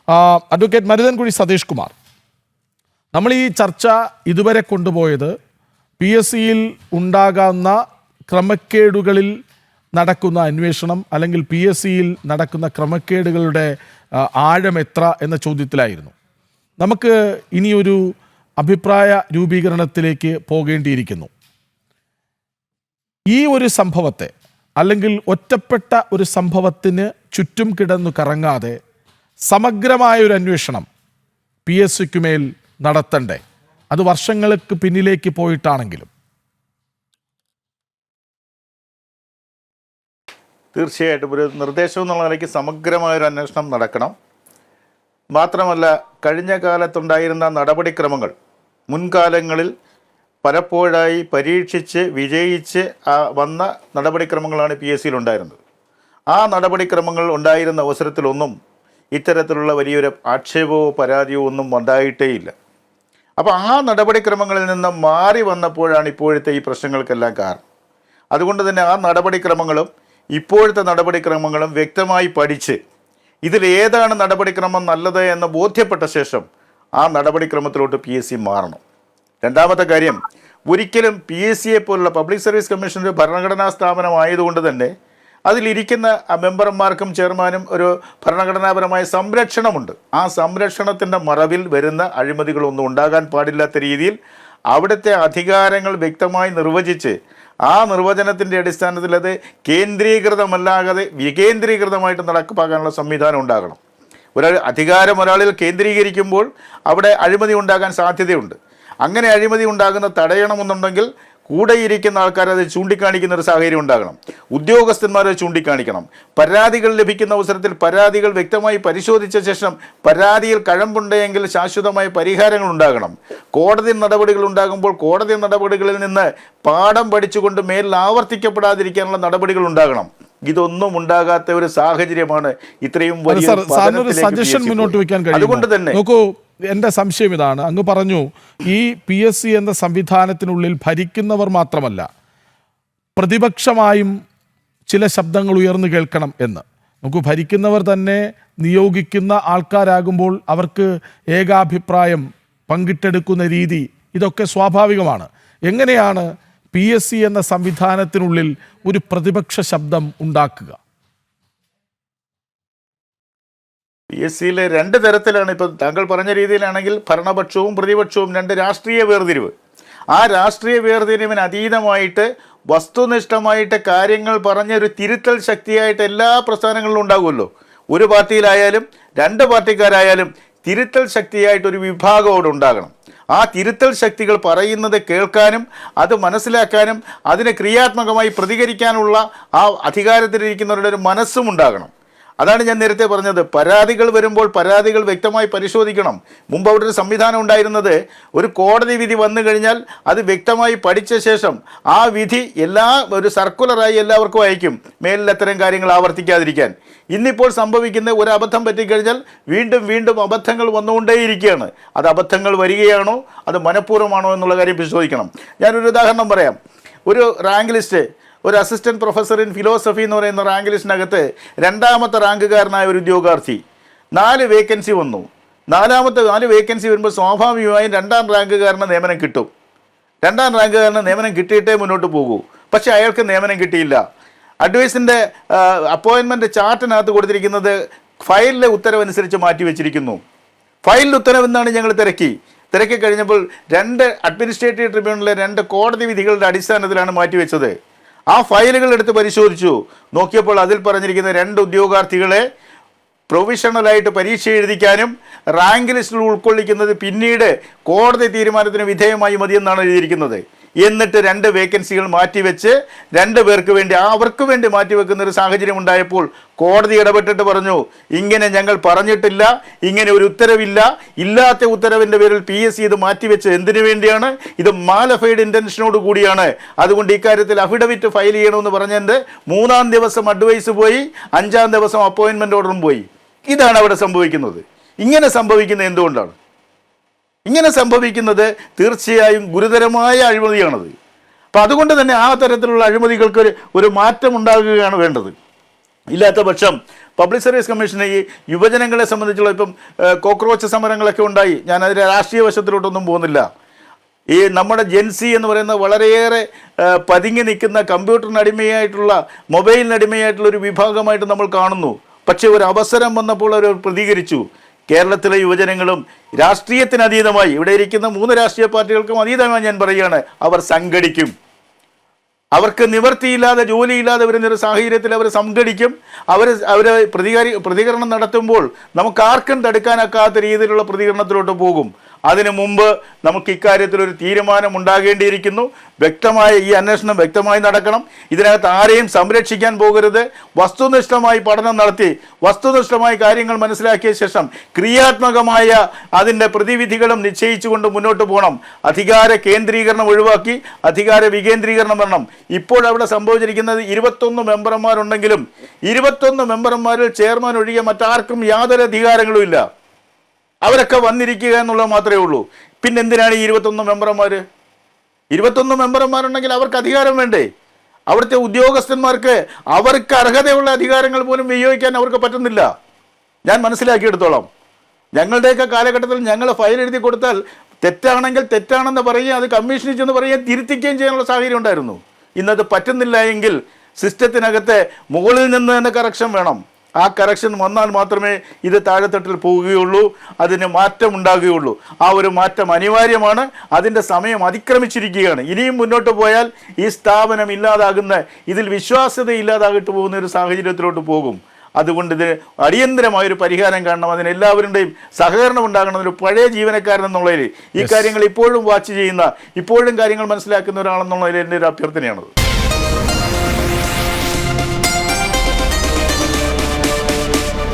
Advocate Maruthankuzhi Satheesh Kumar, നമ്മൾ ഈ ചർച്ച ഇതുവരെ കൊണ്ടുപോയത് PSCയിൽ ഉണ്ടാകാവുന്ന ക്രമക്കേടുകളിൽ നടക്കുന്ന അന്വേഷണം അല്ലെങ്കിൽ PSCയിൽ നടക്കുന്ന ക്രമക്കേടുകളുടെ ആഴം എത്ര എന്ന ചോദ്യത്തിലായിരുന്നു. നമുക്ക് ഇനിയൊരു അഭിപ്രായ രൂപീകരണത്തിലേക്ക് പോകേണ്ടിയിരിക്കുന്നു. ഈ ഒരു സംഭവത്തെ അല്ലെങ്കിൽ ഒറ്റപ്പെട്ട ഒരു സംഭവത്തിന് ചുറ്റും കിടന്നു കറങ്ങാതെ സമഗ്രമായൊരു അന്വേഷണം PSCക്കുമേൽ നടത്തണ്ടേ? അത് വർഷങ്ങൾക്ക് പിന്നിലേക്ക് പോയിട്ടാണെങ്കിലും. തീർച്ചയായിട്ടും ഒരു നിർദ്ദേശം എന്നുള്ള നിലയ്ക്ക് സമഗ്രമായൊരു അന്വേഷണം നടക്കണം. മാത്രമല്ല, കഴിഞ്ഞ കാലത്തുണ്ടായിരുന്ന നടപടിക്രമങ്ങൾ മുൻകാലങ്ങളിൽ പലപ്പോഴായി പരീക്ഷിച്ച് വിജയിച്ച് വന്ന നടപടിക്രമങ്ങളാണ് PSCയിൽ ഉണ്ടായിരുന്നത്. ആ നടപടിക്രമങ്ങൾ ഉണ്ടായിരുന്ന അവസരത്തിലൊന്നും ഇത്തരത്തിലുള്ള വലിയൊരു ആക്ഷേപമോ പരാതിയോ ഒന്നും ഉണ്ടായിട്ടേയില്ല. അപ്പോൾ ആ നടപടിക്രമങ്ങളിൽ നിന്ന് മാറി വന്നപ്പോഴാണ് ഇപ്പോഴത്തെ ഈ പ്രശ്നങ്ങൾക്കെല്ലാം കാരണം. അതുകൊണ്ട് തന്നെ ആ നടപടിക്രമങ്ങളും ഇപ്പോഴത്തെ നടപടിക്രമങ്ങളും വ്യക്തമായി പഠിച്ച് ഇതിലേതാണ് നടപടിക്രമം നല്ലത് എന്ന് ബോധ്യപ്പെട്ട ശേഷം ആ നടപടിക്രമത്തിലോട്ട് PSC മാറണം. രണ്ടാമത്തെ കാര്യം, ഒരിക്കലും PSCയെ പോലുള്ള പബ്ലിക് സർവീസ് കമ്മീഷൻ ഒരു ഭരണഘടനാ സ്ഥാപനമായതുകൊണ്ട് തന്നെ അതിലിരിക്കുന്ന മെമ്പർമാർക്കും ചെയർമാനും ഒരു ഭരണഘടനാപരമായ സംരക്ഷണമുണ്ട്. ആ സംരക്ഷണത്തിൻ്റെ മറവിൽ വരുന്ന അഴിമതികളൊന്നും ഉണ്ടാകാൻ പാടില്ലാത്ത രീതിയിൽ അവിടുത്തെ അധികാരങ്ങൾ വ്യക്തമായി നിർവചിച്ച് ആ നിർവചനത്തിൻ്റെ അടിസ്ഥാനത്തിൽ അത് കേന്ദ്രീകൃതമല്ലാതെ വികേന്ദ്രീകൃതമായിട്ട് നടപ്പാക്കാനുള്ള സംവിധാനം ഉണ്ടാകണം. അധികാരം ഒരാളിൽ കേന്ദ്രീകരിക്കുമ്പോൾ അവിടെ അഴിമതി ഉണ്ടാകാൻ സാധ്യതയുണ്ട്. അങ്ങനെ അഴിമതി ഉണ്ടാകുന്ന തടയണമെന്നുണ്ടെങ്കിൽ കൂടെ ഇരിക്കുന്ന ആൾക്കാർ അത് ചൂണ്ടിക്കാണിക്കുന്ന ഒരു സാഹചര്യം ഉണ്ടാകണം. ഉദ്യോഗസ്ഥന്മാരെ ചൂണ്ടിക്കാണിക്കണം. പരാതികൾ ലഭിക്കുന്ന അവസരത്തിൽ പരാതികൾ വ്യക്തമായി പരിശോധിച്ച ശേഷം പരാതിയിൽ കഴമ്പുണ്ടെങ്കിൽ ശാശ്വതമായ പരിഹാരങ്ങൾ ഉണ്ടാകണം. കോടതി നടപടികൾ ഉണ്ടാകുമ്പോൾ കോടതി നടപടികളിൽ നിന്ന് പാഠം പഠിച്ചുകൊണ്ട് മേലിൽ ആവർത്തിക്കപ്പെടാതിരിക്കാനുള്ള നടപടികൾ ഉണ്ടാകണം. ഇതൊന്നും ഉണ്ടാകാത്ത ഒരു സാഹചര്യമാണ് ഇത്രയും വലിയ സജഷൻ മുന്നോട്ട് വെക്കാൻ കഴിയും. അതുകൊണ്ട് തന്നെ നോക്കൂ, എൻ്റെ സംശയം ഇതാണ്. അങ്ങ് പറഞ്ഞു ഈ PSC എന്ന സംവിധാനത്തിനുള്ളിൽ ഭരിക്കുന്നവർ മാത്രമല്ല പ്രതിപക്ഷമായും ചില ശബ്ദങ്ങൾ ഉയർന്നു കേൾക്കണം എന്ന്. നമുക്ക് ഭരിക്കുന്നവർ തന്നെ നിയോഗിക്കുന്ന ആൾക്കാരാകുമ്പോൾ അവർക്ക് ഏകാഭിപ്രായം പങ്കിട്ടെടുക്കുന്ന രീതി ഇതൊക്കെ സ്വാഭാവികമാണ്. എങ്ങനെയാണ് PSC എന്ന സംവിധാനത്തിനുള്ളിൽ ഒരു പ്രതിപക്ഷ ശബ്ദം ഉണ്ടാക്കുക? PSCയിൽ രണ്ട് തരത്തിലാണ്. ഇപ്പം താങ്കൾ പറഞ്ഞ രീതിയിലാണെങ്കിൽ ഭരണപക്ഷവും പ്രതിപക്ഷവും രണ്ട് രാഷ്ട്രീയ വേർതിരിവ്. ആ രാഷ്ട്രീയ വേർതിരിവിന് അതീതമായിട്ട് വസ്തുനിഷ്ഠമായിട്ട് കാര്യങ്ങൾ പറഞ്ഞൊരു തിരുത്തൽ ശക്തിയായിട്ട് എല്ലാ പ്രസ്ഥാനങ്ങളിലും ഉണ്ടാകുമല്ലോ. ഒരു പാർട്ടിയിലായാലും രണ്ട് പാർട്ടിക്കാരായാലും തിരുത്തൽ ശക്തിയായിട്ടൊരു വിഭാഗം അവിടെ ഉണ്ടാകണം. ആ തിരുത്തൽ ശക്തികൾ പറയുന്നത് കേൾക്കാനും അത് മനസ്സിലാക്കാനും അതിന് ക്രിയാത്മകമായി പ്രതികരിക്കാനുള്ള ആ അധികാരത്തിലിരിക്കുന്നവരുടെ ഒരു മനസ്സും ഉണ്ടാകണം. അതാണ് ഞാൻ നേരത്തെ പറഞ്ഞത്. പരാതികൾ വരുമ്പോൾ പരാതികൾ വ്യക്തമായി പരിശോധിക്കണം. മുമ്പ് അവിടെ ഒരു സംവിധാനം ഉണ്ടായിരുന്നത്, ഒരു കോടതി വിധി വന്നു കഴിഞ്ഞാൽ അത് വ്യക്തമായി പഠിച്ച ശേഷം ആ വിധി ഒരു സർക്കുലറായി എല്ലാവർക്കും അയക്കും, മേലിൽ അത്തരം കാര്യങ്ങൾ ആവർത്തിക്കാതിരിക്കാൻ. ഇന്നിപ്പോൾ സംഭവിക്കുന്ന ഒരു അബദ്ധം പറ്റിക്കഴിഞ്ഞാൽ വീണ്ടും വീണ്ടും അബദ്ധങ്ങൾ വന്നുകൊണ്ടേയിരിക്കുകയാണ്. അത് അബദ്ധങ്ങൾ വരികയാണോ അത് മനഃപൂർവ്വമാണോ എന്നുള്ള കാര്യം പരിശോധിക്കണം. ഞാനൊരു ഉദാഹരണം പറയാം. ഒരു റാങ്ക് ലിസ്റ്റ്, ഒരു അസിസ്റ്റൻറ്റ് പ്രൊഫസർ ഇൻ ഫിലോസഫി എന്ന് പറയുന്ന റാങ്ക് ലിസ്റ്റിനകത്ത് രണ്ടാമത്തെ റാങ്കുകാരനായ ഒരു ഉദ്യോഗാർത്ഥി 4 വേക്കൻസി വന്നു. 4 വേക്കൻസി വരുമ്പോൾ സ്വാഭാവികമായും രണ്ടാം റാങ്കുകാരന് നിയമനം കിട്ടും. രണ്ടാം റാങ്കുകാരന് നിയമനം കിട്ടിയിട്ടേ മുന്നോട്ട് പോകൂ. പക്ഷേ അയാൾക്ക് നിയമനം കിട്ടിയില്ല. അഡ്വൈസിൻ്റെ അപ്പോയിൻമെൻറ്റ് ചാർട്ടിനകത്ത് കൊടുത്തിരിക്കുന്നത് ഫയലിലെ ഉത്തരവനുസരിച്ച് മാറ്റിവെച്ചിരിക്കുന്നു. ഫയലിൽ ഉത്തരവെന്നാണ് ഞങ്ങൾ തിരക്കി കഴിഞ്ഞപ്പോൾ 2 അഡ്മിനിസ്ട്രേറ്റീവ് ട്രിബ്യൂണലിലെ 2 കോടതി വിധികളുടെ അടിസ്ഥാനത്തിലാണ് മാറ്റിവെച്ചത്. ആ ഫയലുകൾ എടുത്ത് പരിശോധിച്ചു നോക്കിയപ്പോൾ അതിൽ പറഞ്ഞിരിക്കുന്ന 2 ഉദ്യോഗാർത്ഥികളെ പ്രൊവിഷണലായിട്ട് പരീക്ഷ എഴുതിക്കാനും റാങ്ക് ലിസ്റ്റിൽ ഉൾക്കൊള്ളിക്കുന്നത് പിന്നീട് കോടതി തീരുമാനത്തിന് വിധേയമായി മതിയെന്നാണ് എഴുതിയിരിക്കുന്നത്. എന്നിട്ട് 2 വേക്കൻസികൾ മാറ്റിവെച്ച് 2 പേർക്ക് വേണ്ടി അവർക്ക് വേണ്ടി മാറ്റിവെക്കുന്ന ഒരു സാഹചര്യം ഉണ്ടായപ്പോൾ കോടതി ഇടപെട്ടിട്ട് പറഞ്ഞു, ഇങ്ങനെ ഞങ്ങൾ പറഞ്ഞിട്ടില്ല, ഇങ്ങനെ ഒരു ഉത്തരവില്ല, ഇല്ലാത്ത ഉത്തരവിൻ്റെ പേരിൽ PSC ഇത് മാറ്റിവെച്ച് എന്തിനു വേണ്ടിയാണ്? ഇത് മാലഫൈഡ് ഇൻറ്റൻഷനോട് കൂടിയാണ്. അതുകൊണ്ട് ഇക്കാര്യത്തിൽ അഫിഡവിറ്റ് ഫയൽ ചെയ്യണമെന്ന് പറഞ്ഞതിൻ്റെ 3-ാം ദിവസം അഡ്വൈസ് പോയി, 5-ാം ദിവസം അപ്പോയിൻമെൻറ്റ് ഓർഡറും പോയി. ഇതാണ് അവിടെ സംഭവിക്കുന്നത്. ഇങ്ങനെ സംഭവിക്കുന്നത് എന്തുകൊണ്ടാണ്? ഇങ്ങനെ സംഭവിക്കുന്നത് തീർച്ചയായും ഗുരുതരമായ അഴിമതിയാണത്. അപ്പം അതുകൊണ്ട് തന്നെ ആ തരത്തിലുള്ള അഴിമതികൾക്ക് ഒരു മാറ്റം ഉണ്ടാകുകയാണ് വേണ്ടത്. ഇല്ലാത്ത പക്ഷം പബ്ലിക് സർവീസ് കമ്മീഷന് ഈ യുവജനങ്ങളെ സംബന്ധിച്ചുള്ള ഇപ്പം കോക്രോച്ച് സമരങ്ങളൊക്കെ ഉണ്ടായി. ഞാൻ അതിൻ്റെ രാഷ്ട്രീയ വശത്തിലോട്ടൊന്നും പോകുന്നില്ല. ഈ നമ്മുടെ ജെൻസി എന്ന് പറയുന്ന വളരെയേറെ പതുങ്ങി നിൽക്കുന്ന കമ്പ്യൂട്ടറിനടിമയായിട്ടുള്ള മൊബൈലിനടിമയായിട്ടുള്ള ഒരു വിഭാഗമായിട്ട് നമ്മൾ കാണുന്നു. പക്ഷേ ഒരു അവസരം വന്നപ്പോൾ അവർ പ്രതികരിച്ചു. കേരളത്തിലെ യുവജനങ്ങളും രാഷ്ട്രീയത്തിന് അതീതമായി, ഇവിടെ ഇരിക്കുന്ന 3 രാഷ്ട്രീയ പാർട്ടികൾക്കും അതീതമായി ഞാൻ പറയുകയാണ്, അവർ സംഘടിക്കും. അവർക്ക് നിവൃത്തിയില്ലാതെ ജോലിയില്ലാതെ വരുന്നൊരു സാഹചര്യത്തിൽ അവർ സംഘടിക്കും. അവർ പ്രതികരണം നടത്തുമ്പോൾ നമുക്ക് ആർക്കും തടുക്കാനാക്കാത്ത രീതിയിലുള്ള പ്രതികരണത്തിലോട്ട് പോകും. അതിനു മുമ്പ് നമുക്ക് ഇക്കാര്യത്തിൽ ഒരു തീരുമാനം ഉണ്ടാകേണ്ടിയിരിക്കുന്നു. വ്യക്തമായ ഈ അന്വേഷണം വ്യക്തമായി നടക്കണം. ഇതിനകത്ത് ആരെയും സംരക്ഷിക്കാൻ പോകരുത്. വസ്തുനിഷ്ഠമായി പഠനം നടത്തി വസ്തുനിഷ്ഠമായി കാര്യങ്ങൾ മനസ്സിലാക്കിയ ശേഷം ക്രിയാത്മകമായ അതിൻ്റെ പ്രതിവിധികളും നിശ്ചയിച്ചുകൊണ്ട് മുന്നോട്ട് പോകണം. അധികാര കേന്ദ്രീകരണം ഒഴിവാക്കി അധികാര വികേന്ദ്രീകരണം വരണം. ഇപ്പോൾ അവിടെ സംഭവിച്ചിരിക്കുന്നത് 21 മെമ്പർമാരുണ്ടെങ്കിലും 21 മെമ്പർമാരിൽ ചെയർമാൻ ഒഴികെ മറ്റാർക്കും യാതൊരു അധികാരങ്ങളും ഇല്ല. അവരൊക്കെ വന്നിരിക്കുക എന്നുള്ളത് മാത്രമേ ഉള്ളൂ. പിന്നെ എന്തിനാണ് ഈ 21 മെമ്പർമാർ? 21 മെമ്പർമാരുണ്ടെങ്കിൽ അവർക്ക് അധികാരം വേണ്ടേ? അവിടുത്തെ ഉദ്യോഗസ്ഥന്മാർക്ക് അവർക്ക് അർഹതയുള്ള അധികാരങ്ങൾ പോലും വിനിയോഗിക്കാൻ അവർക്ക് പറ്റുന്നില്ല. ഞാൻ മനസ്സിലാക്കിയെടുത്തോളാം. ഞങ്ങളുടെയൊക്കെ കാലഘട്ടത്തിൽ ഞങ്ങൾ ഫയൽ എഴുതി കൊടുത്താൽ തെറ്റാണെങ്കിൽ തെറ്റാണെന്ന് പറയുകയും അത് കമ്മീഷനിൽ ചെന്ന് പറയുകയും തിരുത്തിക്കുകയും ചെയ്യാനുള്ള സാഹചര്യം ഉണ്ടായിരുന്നു. ഇന്നത് പറ്റുന്നില്ല എങ്കിൽ സിസ്റ്റത്തിനകത്തെ മുകളിൽ നിന്ന് തന്നെ കറക്ഷൻ വേണം. ആ കറക്ഷൻ വന്നാൽ മാത്രമേ ഇത് താഴെത്തട്ടിൽ പോവുകയുള്ളൂ, അതിന് മാറ്റം ഉണ്ടാകുകയുള്ളൂ. ആ ഒരു മാറ്റം അനിവാര്യമാണ്. അതിൻ്റെ സമയം അതിക്രമിച്ചിരിക്കുകയാണ്. ഇനിയും മുന്നോട്ട് പോയാൽ ഈ സ്ഥാപനം ഇല്ലാതാകുന്ന, ഇതിൽ വിശ്വാസ്യത ഇല്ലാതാകിട്ട് പോകുന്ന ഒരു സാഹചര്യത്തിലോട്ട് പോകും. അതുകൊണ്ട് ഇതിന് അടിയന്തരമായൊരു പരിഹാരം കാണണം. അതിന് എല്ലാവരുടെയും സഹകരണം ഉണ്ടാകണം. ഒരു പഴയ ജീവനക്കാരൻ എന്നുള്ളതിൽ ഈ കാര്യങ്ങൾ ഇപ്പോഴും വാച്ച് ചെയ്യുന്ന, ഇപ്പോഴും കാര്യങ്ങൾ മനസ്സിലാക്കുന്ന ഒരാളെന്നുള്ളതിൽ എൻ്റെ ഒരു അഭ്യർത്ഥനയാണത്.